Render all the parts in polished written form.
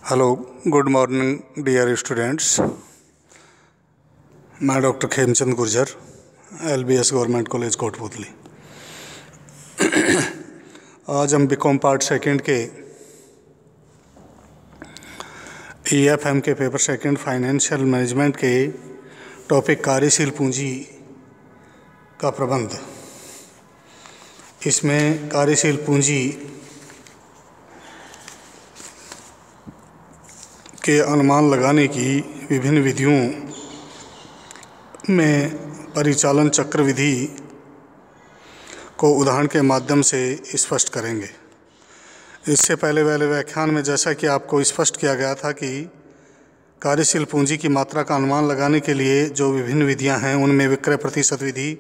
Hello, good morning dear students. मैं doctor Khemchand Gurjar, LBS government college Kotputli. आज हम बीकॉम पार्ट सेकंड के EFM के पेपर सेकंड फाइनेंशियल मैनेजमेंट के टॉपिक कार्यशील पूंजी का प्रबंध, इसमें कार्यशील पूंजी के अनुमान लगाने की विभिन्न विधियों में परिचालन चक्र विधि को उदाहरण के माध्यम से स्पष्ट करेंगे। इससे पहले वाले व्याख्यान में जैसा कि आपको स्पष्ट किया गया था कि कार्यशील पूंजी की मात्रा का अनुमान लगाने के लिए जो विभिन्न विधियां हैं उनमें विक्रय प्रतिशत विधि,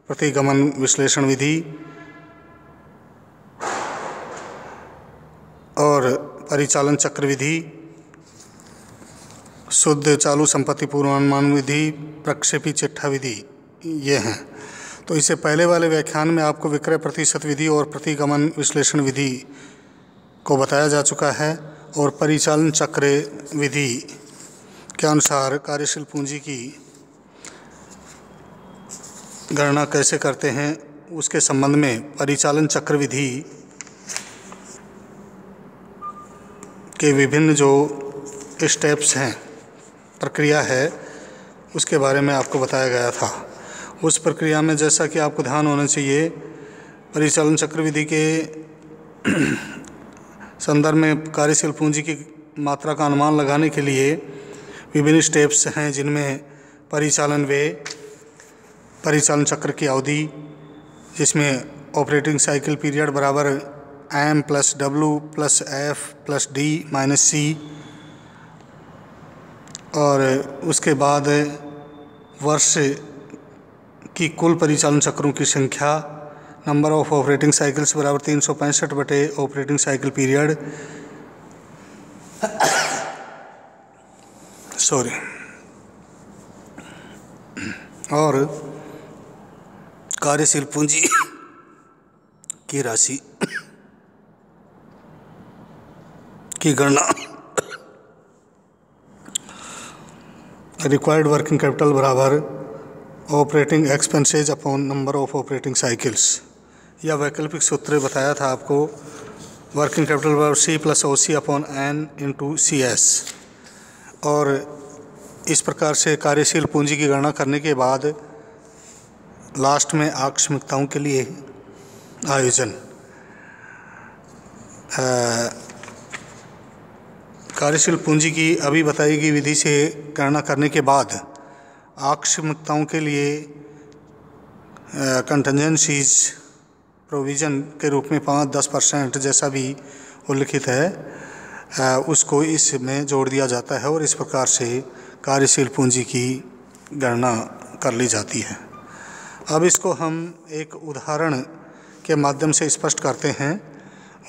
प्रतिगमन विश्लेषण विधि और परिचालन चक्र विधि, शुद्ध चालू संपत्ति पूर्वानुमान विधि, प्रक्षेपी चिट्ठा विधि, ये हैं। तो इससे पहले वाले व्याख्यान में आपको विक्रय प्रतिशत विधि और प्रतिगमन विश्लेषण विधि को बताया जा चुका है और परिचालन चक्र विधि के अनुसार कार्यशील पूंजी की गणना कैसे करते हैं उसके संबंध में परिचालन चक्र विधि के विभिन्न जो स्टेप्स हैं, प्रक्रिया है, उसके बारे में आपको बताया गया था। उस प्रक्रिया में जैसा कि आपको ध्यान होना चाहिए, परिचालन चक्र विधि के संदर्भ में कार्यशील पूंजी की मात्रा का अनुमान लगाने के लिए विभिन्न स्टेप्स हैं, जिनमें परिचालन व्यय, परिचालन चक्र की अवधि जिसमें ऑपरेटिंग साइकिल पीरियड बराबर M + W + F + D - C, और उसके बाद वर्ष की कुल परिचालन चक्रों की संख्या, नंबर ऑफ ऑपरेटिंग साइकिल्स बराबर 365 बटे ऑपरेटिंग साइकिल पीरियड, और कार्यशील पूंजी की राशि की गणना, रिक्वायर्ड वर्किंग कैपिटल बराबर operating expenses upon number of operating cycles, या वैकल्पिक सूत्र बताया था आपको, वर्किंग कैपिटल बराबर C + OC upon N × CS। और इस प्रकार से कार्यशील पूंजी की गणना करने के बाद लास्ट में आकस्मिकताओं के लिए आयोजन, कार्यशील पूंजी की अभी बताई गई विधि से गणना करने के बाद आकस्मिकताओं के लिए कंटिजेंसीज प्रोविज़न के रूप में 5-10% जैसा भी उल्लिखित है, उसको इसमें जोड़ दिया जाता है और इस प्रकार से कार्यशील पूंजी की गणना कर ली जाती है। अब इसको हम एक उदाहरण के माध्यम से स्पष्ट करते हैं।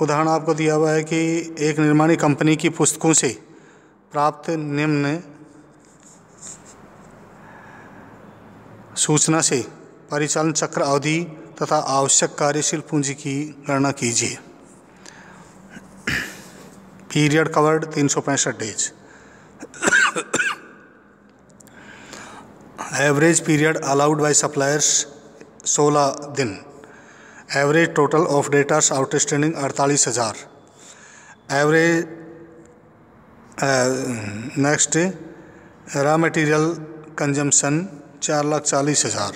उदाहरण आपको दिया हुआ है कि एक निर्माणी कंपनी की पुस्तकों से प्राप्त निम्न सूचना से परिचालन चक्र अवधि तथा आवश्यक कार्यशील पूंजी की गणना कीजिए। Period covered 365 days, average period allowed by suppliers 16 दिन, average total of debtors outstanding 48,000, average next raw material consumption 4,40,000,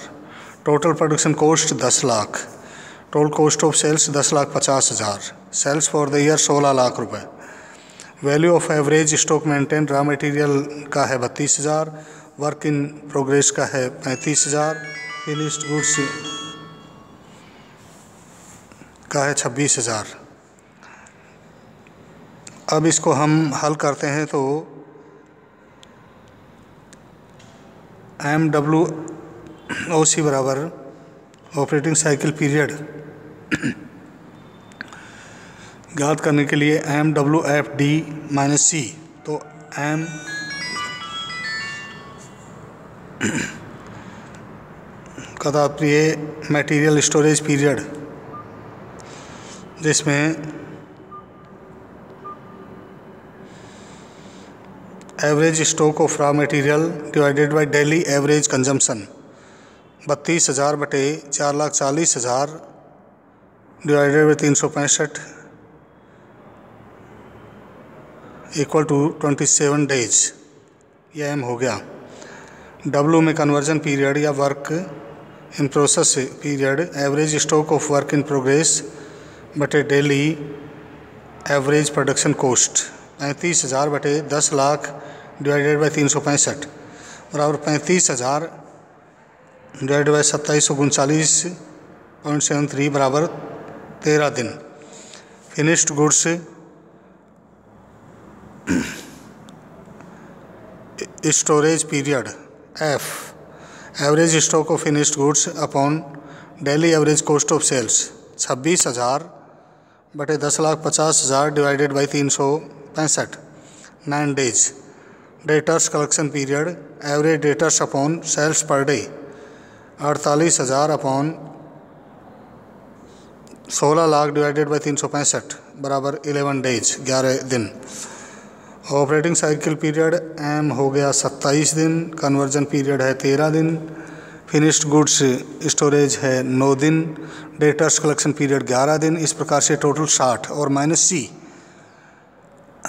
total production cost 10 lakh, total cost of sales 10,50,000, sales for the year 16 lakh रुपए, value of average stock maintain raw material का है 32,000, work in progress का है 35,000, finished goods का है 26,000। अब इसको हम हल करते हैं तो MWOC बराबर ऑपरेटिंग साइकिल पीरियड ज्ञात करने के लिए MWFD - C, तो M का तात्पर्य मटेरियल स्टोरेज पीरियड, जिसमें average stock of raw material divided by daily average consumption 32,000 बटे 4,40,000 divided by 365 equal to 27 days, यह एम हो गया। डब्लू में कन्वर्जन पीरियड या work in process period, average stock of work in progress बटे daily average production cost 35,000 बटे 10 lakh divided by 365 बराबर 35,000 divided by 2739.73 बराबर 13 दिन। Finished goods storage period F, average stock of finished goods upon daily average cost of sales 26,000 बटे 10,50,000 divided by 365 9 days. Debtors collection period, average debtors upon sales per day 48,000 upon 16 lakh divided by 365 बराबर 11 days 11 दिन। Operating cycle period M हो गया 27 दिन, conversion period है 13 दिन, finished goods storage है 9 दिन, डेटर्स कलेक्शन पीरियड 11 दिन। इस प्रकार से टोटल 60 और माइनस सी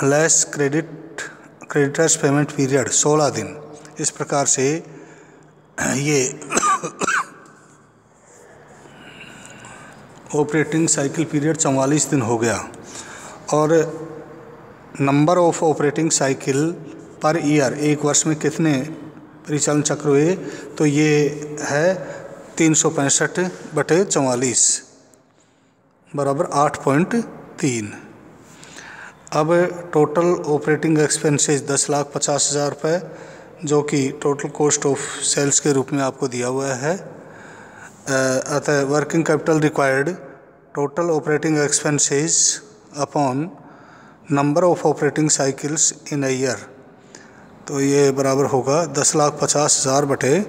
लेस क्रेडिटर्स पेमेंट पीरियड 16 दिन। इस प्रकार से ये ऑपरेटिंग साइकिल पीरियड 44 दिन हो गया। और number of operating cycle per year, एक वर्ष में कितने परिचालन चक्र हुए, तो ये है 365 बटे 44 बराबर 8.3। अब टोटल ऑपरेटिंग एक्सपेंसेस 10,50,000 रुपये, जो कि टोटल कॉस्ट ऑफ सेल्स के रूप में आपको दिया हुआ है। अतः working capital required total operating expenses upon number of operating cycles in a year, तो ये बराबर होगा 10,50,000 बटे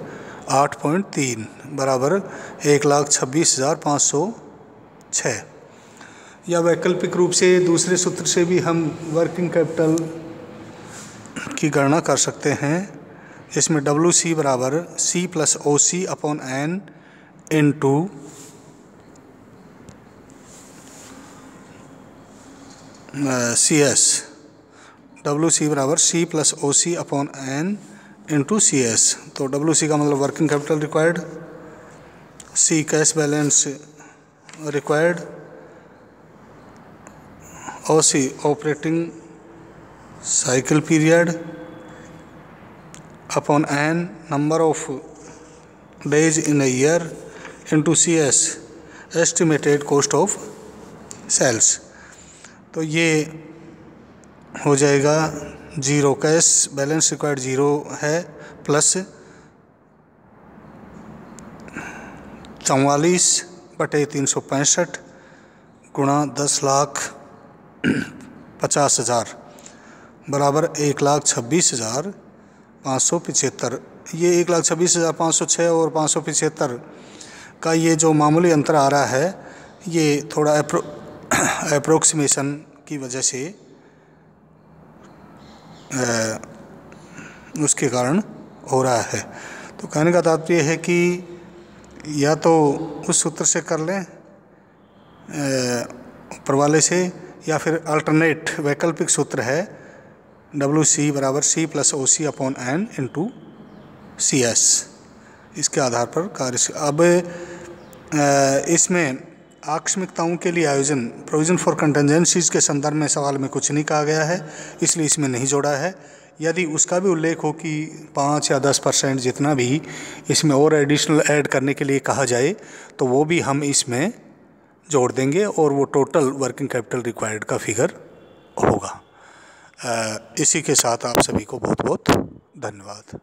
8.3 बराबर 1,26,506। या वैकल्पिक रूप से दूसरे सूत्र से भी हम वर्किंग कैपिटल की गणना कर सकते हैं। इसमें WC बराबर C plus OC upon N into CS। WC बराबर C plus OC upon N into CS। तो WC का मतलब working capital required, C cash balance required, OC operating cycle period upon N number of days in a year into CS estimated cost of sales. तो ये हो जाएगा 0, cash balance required 0 है, plus 44 बटे 365 गुणा 10,50,000 बराबर 1,26,575। ये 1,26,506 और 575 का ये जो मामूली अंतर आ रहा है, ये थोड़ा अप्रोक्सीमेशन की वजह से उसके कारण हो रहा है। तो कहने का तात्पर्य है कि या तो उस सूत्र से कर लें ऊपर वाले से, या फिर अल्टरनेट वैकल्पिक सूत्र है WC बराबर C plus OC upon N into CS। इसके आधार पर कार्य। अब इसमें आकस्मिकताओं के लिए आयोजन प्रोविजन फॉर कंटेंजेंसीज के संदर्भ में सवाल में कुछ नहीं कहा गया है, इसलिए इसमें नहीं जोड़ा है। यदि उसका भी उल्लेख हो कि 5 या 10% जितना भी इसमें और एडिशनल ऐड करने के लिए कहा जाए, तो वो भी हम इसमें जोड़ देंगे और वो टोटल वर्किंग कैपिटल रिक्वायर्ड का फिगर होगा। इसी के साथ आप सभी को बहुत बहुत धन्यवाद।